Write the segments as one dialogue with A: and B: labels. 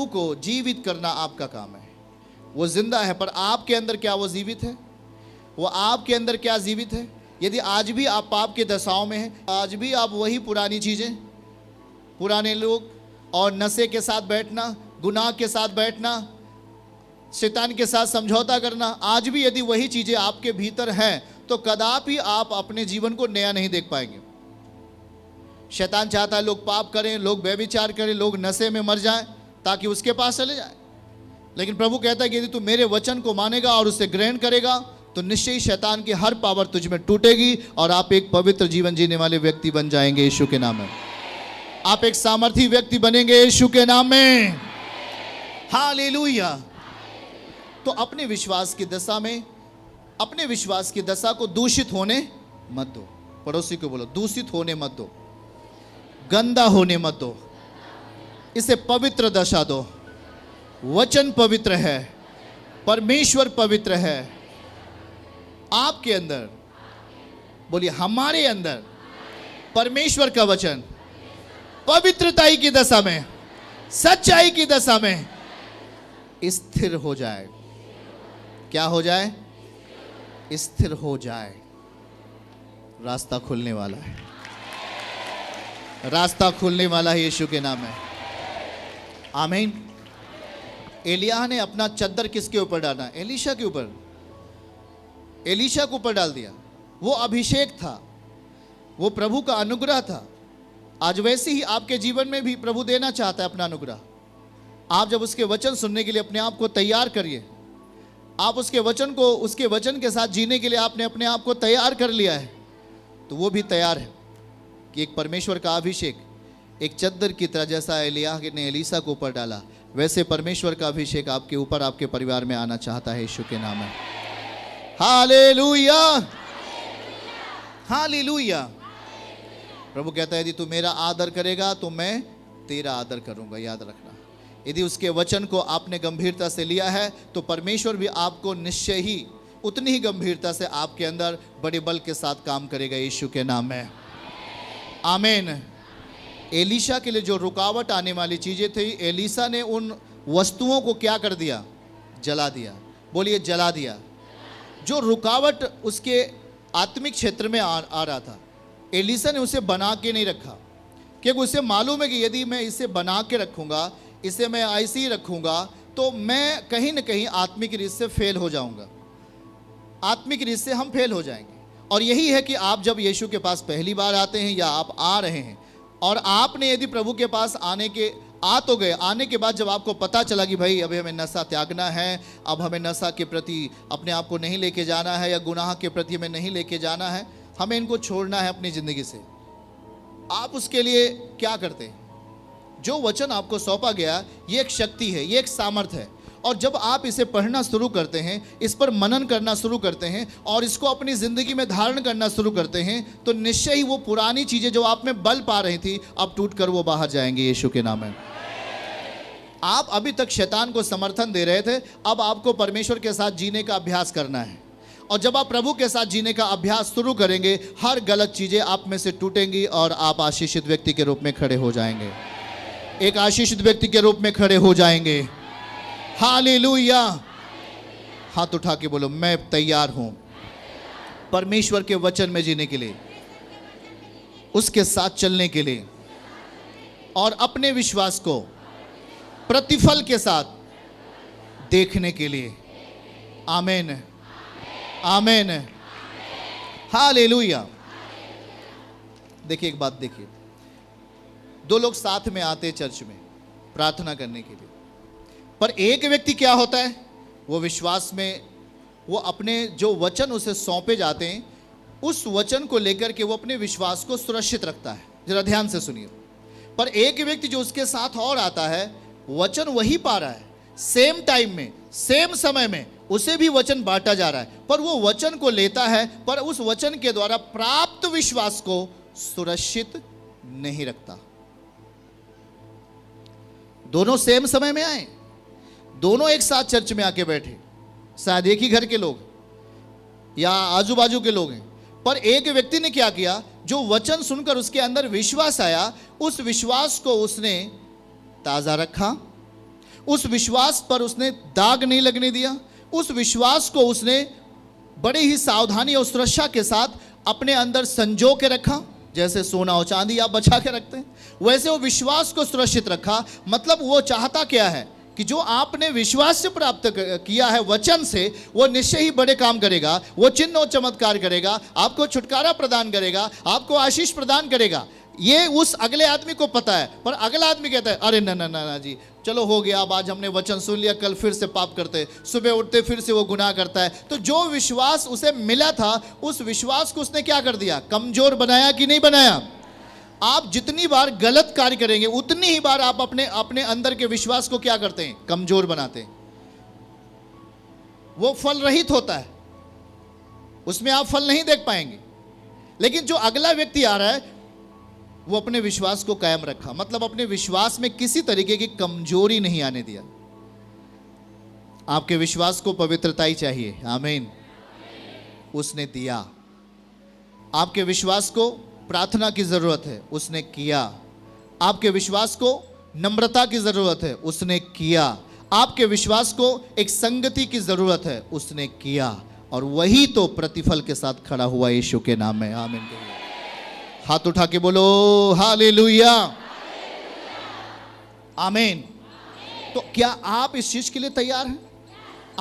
A: को जीवित करना आपका काम है। वो जिंदा है, पर आपके अंदर क्या वो जीवित है? वो आपके अंदर क्या जीवित है? यदि आज भी आप पाप के दशाओं में हैं, आज भी आप वही पुरानी चीज़ें, पुराने लोग और नशे के साथ बैठना, गुनाह के साथ बैठना, शैतान के साथ समझौता करना, आज भी यदि वही चीज़ें आपके भीतर हैं तो कदापि आप अपने जीवन को नया नहीं देख पाएंगे। शैतान चाहता है लोग पाप करें, लोग व्यभिचार करें, लोग नशे में मर जाएं ताकि उसके पास चले जाएं। लेकिन प्रभु कहता है कि यदि तू मेरे वचन को मानेगा और उसे ग्रहण करेगा तो निश्चय ही शैतान की हर पावर तुझ में टूटेगी और आप एक पवित्र जीवन जीने वाले व्यक्ति बन जाएंगे यीशु के नाम में। आप एक सामर्थी व्यक्ति बनेंगे यीशु के नाम में। हालेलुया। तो अपने विश्वास की दशा में, अपने विश्वास की दशा को दूषित होने मत दो। पड़ोसी को बोलो, दूषित होने मत दो, गंदा होने मत दो, इसे पवित्र दशा दो। वचन पवित्र है, परमेश्वर पवित्र है। आपके अंदर, बोलिए हमारे अंदर परमेश्वर का वचन पवित्रताई की दशा में, सच्चाई की दशा में स्थिर हो जाए। क्या हो जाए? स्थिर हो जाए। रास्ता खुलने वाला है, रास्ता खुलने वाला है यीशु के नाम में। आमीन। एलिय्याह ने अपना चद्दर किसके ऊपर डाला? एलीशा के ऊपर, एलीशा के ऊपर डाल दिया। वो अभिषेक था, वो प्रभु का अनुग्रह था। आज वैसे ही आपके जीवन में भी प्रभु देना चाहता है अपना अनुग्रह। आप जब उसके वचन सुनने के लिए अपने आप को तैयार करिए, आप उसके वचन को, उसके वचन के साथ जीने के लिए आपने अपने आप को तैयार कर लिया है, तो वो भी तैयार है कि एक परमेश्वर का अभिषेक एक चद्दर की तरह, जैसा एलिय्याह ने एलीशा को ऊपर डाला, वैसे परमेश्वर का अभिषेक आपके ऊपर, आपके परिवार में आना चाहता है यीशु के नाम में। Hallelujah, hallelujah. प्रभु कहता है यदि तू मेरा आदर करेगा तो मैं तेरा आदर करूंगा। याद रखना, यदि उसके वचन को आपने गंभीरता से लिया है तो परमेश्वर भी आपको निश्चय ही उतनी ही गंभीरता से आपके अंदर बड़े बल के साथ काम करेगा यीशु के नाम में। आमीन। एलीशा के लिए जो रुकावट आने वाली चीजें थी, एलीशा ने उन वस्तुओं को क्या कर दिया? जला दिया। बोलिए जला दिया। जो रुकावट उसके आत्मिक क्षेत्र में आ रहा था, एलीशा ने उसे बना के नहीं रखा, क्योंकि उसे मालूम है कि यदि मैं इसे बना के रखूंगा, इसे मैं ऐसे ही रखूंगा, तो मैं कहीं ना कहीं आत्मिक रीत से फेल हो जाऊंगा, आत्मिक रीत से हम फेल हो जाएंगे। और यही है कि आप जब यीशु के पास पहली बार आते हैं या आप आ रहे हैं और आपने यदि प्रभु के पास आ तो गए, आने के बाद जब आपको पता चला कि भाई अभी हमें नशा त्यागना है, अब हमें नशा के प्रति अपने आप को नहीं लेके जाना है, या गुनाह के प्रति हमें नहीं लेके जाना है, हमें इनको छोड़ना है अपनी ज़िंदगी से, आप उसके लिए क्या करते हैं? जो वचन आपको सौंपा गया, ये एक शक्ति है, ये एक सामर्थ्य है। और जब आप इसे पढ़ना शुरू करते हैं, इस पर मनन करना शुरू करते हैं और इसको अपनी ज़िंदगी में धारण करना शुरू करते हैं, तो निश्चय ही वो पुरानी चीज़ें जो आप में बल पा रही थी, अब टूट कर वो बाहर जाएंगे यीशु के नाम में। आप अभी तक शैतान को समर्थन दे रहे थे, अब आपको परमेश्वर के साथ जीने का अभ्यास करना है। और जब आप प्रभु के साथ जीने का अभ्यास शुरू करेंगे, हर गलत चीज़ें आप में से टूटेंगी और आप आशीषित व्यक्ति के रूप में खड़े हो जाएंगे, एक आशीषित व्यक्ति के रूप में खड़े हो जाएंगे। हालेलुया। हाथ उठा के बोलो, मैं तैयार हूं परमेश्वर के वचन में जीने के लिए, उसके साथ चलने के लिए और अपने विश्वास को प्रतिफल के साथ देखने के लिए। आमीन, आमीन, हालेलुया। देखिए एक बात देखिए, दो लोग साथ में आते चर्च में प्रार्थना करने के लिए, पर एक व्यक्ति क्या होता है, वो विश्वास में, वो अपने जो वचन उसे सौंपे जाते हैं, उस वचन को लेकर के वो अपने विश्वास को सुरक्षित रखता है। जरा ध्यान से सुनिए। पर एक व्यक्ति जो उसके साथ और आता है, वचन वही पा रहा है, सेम टाइम में, सेम समय में उसे भी वचन बांटा जा रहा है, पर वो वचन को लेता है, पर उस वचन के द्वारा प्राप्त विश्वास को सुरक्षित नहीं रखता। दोनों सेम समय में आए, दोनों एक साथ चर्च में आके बैठे, शायद एक ही घर के लोग या आजू बाजू के लोग हैं, पर एक व्यक्ति ने क्या किया, जो वचन सुनकर उसके अंदर विश्वास आया, उस विश्वास को उसने ताज़ा रखा, उस विश्वास पर उसने दाग नहीं लगने दिया। उस विश्वास को उसने बड़े ही सावधानी और सुरक्षा के साथ अपने अंदर संजो के रखा। जैसे सोना और चांदी आप बचा के रखते हैं, वैसे वो विश्वास को सुरक्षित रखा। मतलब वो चाहता क्या है कि जो आपने विश्वास से प्राप्त किया है वचन से, वो निश्चय ही बड़े काम करेगा। वो चिन्ह और चमत्कार करेगा, आपको छुटकारा प्रदान करेगा, आपको आशीष प्रदान करेगा। ये उस अगले आदमी को पता है, पर अगला आदमी कहता है अरे ना ना ना ना जी, चलो हो गया, अब आज हमने वचन सुन लिया, कल फिर से पाप करते, सुबह उठते फिर से वो गुनाह करता है। तो जो विश्वास उसे मिला था, उस विश्वास को उसने क्या कर दिया? कमजोर बनाया कि नहीं बनाया? आप जितनी बार गलत कार्य करेंगे उतनी ही बार आप अपने अपने अंदर के विश्वास को क्या करते हैं? कमजोर बनाते हैं। वो फल रहित होता है, उसमें आप फल नहीं देख पाएंगे। लेकिन जो अगला व्यक्ति आ रहा है वो अपने विश्वास को कायम रखा, मतलब अपने विश्वास में किसी तरीके की कमजोरी नहीं आने दिया। आपके विश्वास को पवित्रता ही चाहिए, आमीन। उसने दिया। आपके विश्वास को प्रार्थना की जरूरत है, उसने किया। आपके विश्वास को नम्रता की जरूरत है, उसने किया। आपके विश्वास को एक संगति की जरूरत है, उसने किया। और वही तो प्रतिफल के साथ खड़ा हुआ यीशु के नाम में, आमीन। हाथ उठा के बोलो हालेलुया, आमीन। तो क्या आप इस चीज के लिए तैयार हैं?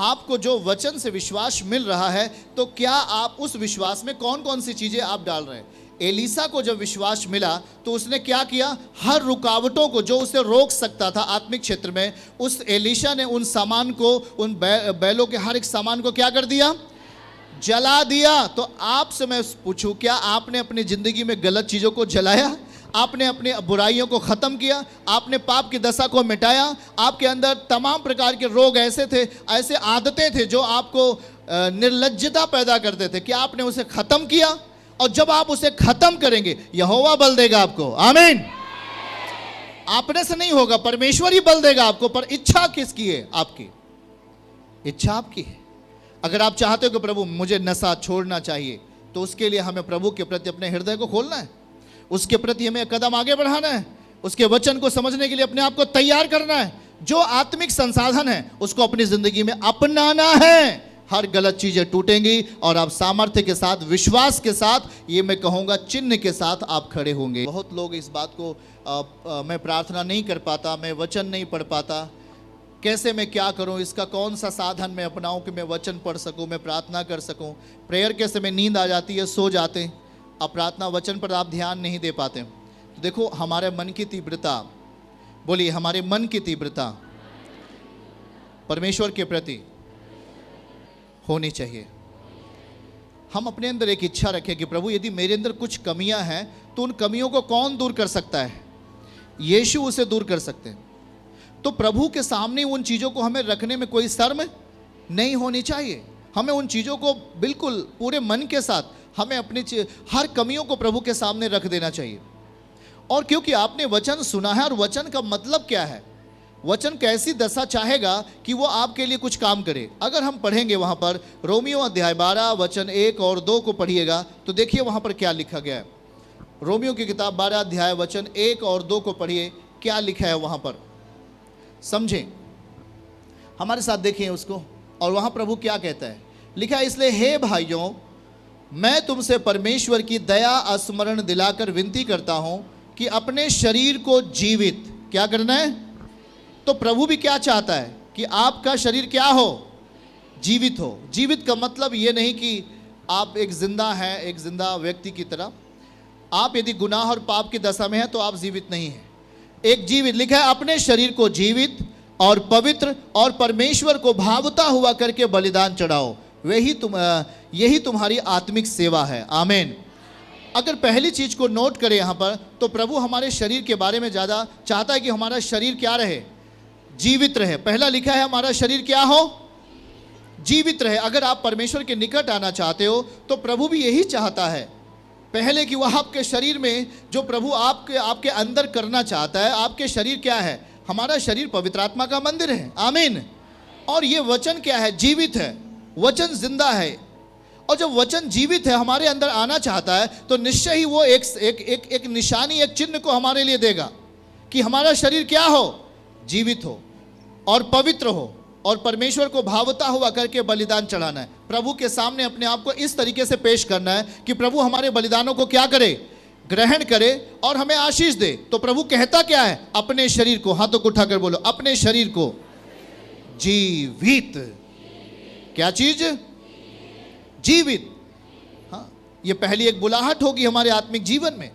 A: आपको जो वचन से विश्वास मिल रहा है, तो क्या आप उस विश्वास में कौन कौन सी चीजें आप डाल रहे हैं? एलीसा को जब विश्वास मिला तो उसने क्या किया? हर रुकावटों को जो उसे रोक सकता था आत्मिक क्षेत्र में, उस एलीशा ने उन सामान को, उन बैलों के हर एक सामान को क्या कर दिया? जला दिया। तो आपसे मैं पूछूं, क्या आपने अपनी जिंदगी में गलत चीजों को जलाया? आपने अपनी बुराइयों को खत्म किया? आपने पाप की दशा को मिटाया? आपके अंदर तमाम प्रकार के रोग ऐसे थे, ऐसे आदतें थे जो आपको निर्लज्जता पैदा करते थे, क्या आपने उसे खत्म किया? और जब आप उसे खत्म करेंगे, यहोवा बल देगा आपको, आमीन। आपने से नहीं होगा, परमेश्वर ही बल देगा आपको। पर इच्छा किसकी है? आपकी इच्छा आपकी है। अगर आप चाहते हो कि प्रभु मुझे नशा छोड़ना चाहिए, तो उसके लिए हमें प्रभु के प्रति अपने हृदय को खोलना है, उसके प्रति हमें कदम आगे बढ़ाना है, उसके वचन को समझने के लिए अपने आप को तैयार करना है। जो आत्मिक संसाधन है उसको अपनी जिंदगी में अपनाना है। हर गलत चीजें टूटेंगी और आप सामर्थ्य के साथ, विश्वास के साथ, ये मैं कहूँगा चिन्ह के साथ आप खड़े होंगे। बहुत लोग इस बात को मैं प्रार्थना नहीं कर पाता, मैं वचन नहीं पढ़ पाता, कैसे मैं क्या करूं, इसका कौन सा साधन मैं अपनाऊं कि मैं वचन पढ़ सकूं, मैं प्रार्थना कर सकूं। प्रेयर के समय नींद आ जाती है, सो जाते हैं, अब प्रार्थना वचन पर आप ध्यान नहीं दे पाते। तो देखो, हमारे मन की तीव्रता, बोलिए हमारे मन की तीव्रता परमेश्वर के प्रति होनी चाहिए। हम अपने अंदर एक इच्छा रखें कि प्रभु यदि मेरे अंदर कुछ कमियां हैं तो उन कमियों को कौन दूर कर सकता है? यीशु उसे दूर कर सकते हैं। तो प्रभु के सामने उन चीज़ों को हमें रखने में कोई शर्म नहीं होनी चाहिए। हमें उन चीज़ों को बिल्कुल पूरे मन के साथ, हमें अपनी हर कमियों को प्रभु के सामने रख देना चाहिए। और क्योंकि आपने वचन सुना है, और वचन का मतलब क्या है, वचन कैसी दशा चाहेगा कि वो आपके लिए कुछ काम करे। अगर हम पढ़ेंगे वहाँ पर रोमियो अध्याय 12 वचन 1 और 2 को पढ़िएगा, तो देखिए वहाँ पर क्या लिखा गया है। रोमियो की किताब 12 अध्याय वचन 1 और 2 को पढ़िए, क्या लिखा है वहाँ पर, समझें, हमारे साथ देखें उसको। और वहाँ प्रभु क्या कहता है, लिखा है, इसलिए हे भाइयों, मैं तुमसे परमेश्वर की दया स्मरण दिलाकर विनती करता हूँ कि अपने शरीर को जीवित, क्या करना है? तो प्रभु भी क्या चाहता है कि आपका शरीर क्या हो? जीवित हो। जीवित का मतलब ये नहीं कि आप एक जिंदा हैं, एक जिंदा व्यक्ति की तरह। आप यदि गुनाह और पाप की दशा में हैं तो आप जीवित नहीं हैं। एक जीवित, लिखा है अपने शरीर को जीवित और पवित्र और परमेश्वर को भावता हुआ करके बलिदान चढ़ाओ, यही तुम्हारी आत्मिक सेवा है, आमीन। अगर पहली चीज को नोट करें यहाँ पर, तो प्रभु हमारे शरीर के बारे में ज़्यादा चाहता है कि हमारा शरीर क्या रहे? जीवित रहे। पहला लिखा है हमारा शरीर क्या हो? जीवित रहे। अगर आप परमेश्वर के निकट आना चाहते हो तो प्रभु भी यही चाहता है, पहले कि वह आपके शरीर में जो प्रभु आपके अंदर करना चाहता है। आपके शरीर क्या है? हमारा शरीर पवित्र आत्मा का मंदिर है, आमीन। और ये वचन क्या है? जीवित है। वचन जिंदा है, और जब वचन जीवित है, हमारे अंदर आना चाहता है, तो निश्चय ही वो एक निशानी, एक चिन्ह को हमारे लिए देगा कि हमारा शरीर क्या हो? जीवित हो। और पवित्र हो और परमेश्वर को भावता हुआ करके बलिदान चढ़ाना है। प्रभु के सामने अपने आप को इस तरीके से पेश करना है कि प्रभु हमारे बलिदानों को क्या करे, ग्रहण करे और हमें आशीष दे। तो प्रभु कहता क्या है, अपने शरीर को, हाथों को उठाकर बोलो, अपने शरीर को जीवित, क्या चीज, जीवित। हाँ, ये पहली एक बुलाहट होगी हमारे आत्मिक जीवन में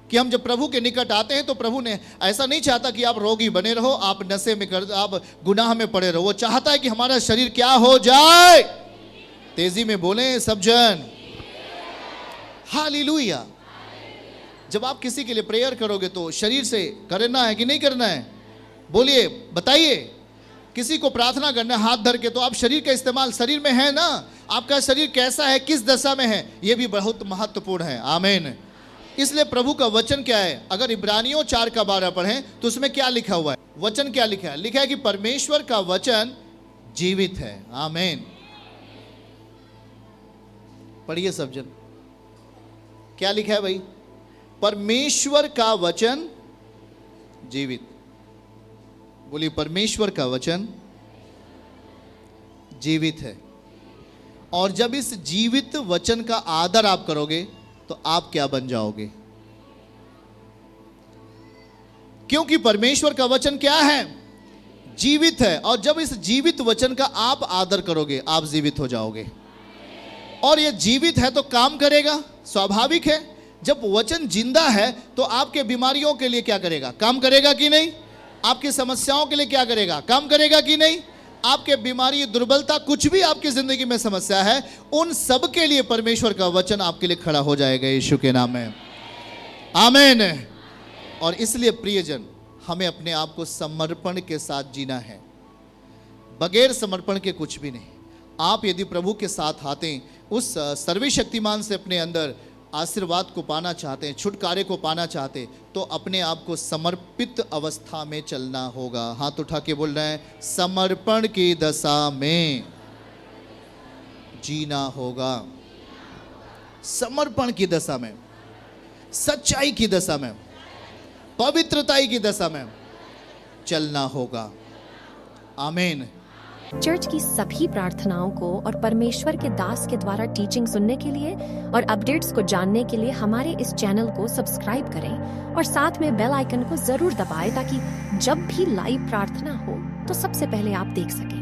A: कि हम जब प्रभु के निकट आते हैं तो प्रभु ने ऐसा नहीं चाहता कि आप रोगी बने रहो, आप नशे में आप गुनाह में पड़े रहो। वो चाहता है कि हमारा शरीर क्या हो जाए, तेजी में बोले सब जन, हालेलुया। जब आप किसी के लिए प्रेयर करोगे तो शरीर से करना है कि नहीं करना है, बोलिए, बताइए। किसी को प्रार्थना करना है हाथ धर के, तो आप शरीर का इस्तेमाल, शरीर में है ना, आपका शरीर कैसा है, किस दशा में है, यह भी बहुत महत्वपूर्ण है। आमीन। इसलिए प्रभु का वचन क्या है, अगर इब्रानियों 4:12 पढ़ें तो उसमें क्या लिखा हुआ है, वचन क्या लिखा है, लिखा है कि परमेश्वर का वचन जीवित है। आमीन। पढ़िए सब जन, क्या लिखा है भाई, परमेश्वर का वचन जीवित। बोलिए, परमेश्वर का वचन जीवित है। और जब इस जीवित वचन का आदर आप करोगे तो आप क्या बन जाओगे, क्योंकि परमेश्वर का वचन क्या है, जीवित है। और जब इस जीवित वचन का आप आदर करोगे, आप जीवित हो जाओगे। और ये जीवित है तो काम करेगा, स्वाभाविक है। जब वचन जिंदा है तो आपके बीमारियों के लिए क्या करेगा, काम करेगा कि नहीं, आपकी समस्याओं के लिए क्या करेगा, काम करेगा कि नहीं। आपके बीमारी, दुर्बलता, कुछ भी आपकी जिंदगी में समस्या है, उन सब के लिए परमेश्वर का वचन आपके लिए खड़ा हो जाएगा यीशु के नाम में। आमीन। और इसलिए प्रियजन, हमें अपने आप को समर्पण के साथ जीना है, बगैर समर्पण के कुछ भी नहीं। आप यदि प्रभु के साथ आते हैं, उस सर्वशक्तिमान से अपने अंदर आशीर्वाद को पाना चाहते हैं, छुटकारे को पाना चाहते, तो अपने आप को समर्पित अवस्था में चलना होगा। हाथ उठा के बोल रहे हैं, समर्पण की दशा में जीना होगा, समर्पण की दशा में, सच्चाई की दशा में, पवित्रता की दशा में चलना होगा। आमीन।
B: चर्च की सभी प्रार्थनाओं को और परमेश्वर के दास के द्वारा टीचिंग सुनने के लिए और अपडेट्स को जानने के लिए हमारे इस चैनल को सब्सक्राइब करें और साथ में बेल आइकन को जरूर दबाएं ताकि जब भी लाइव प्रार्थना हो तो सबसे पहले आप देख सकें।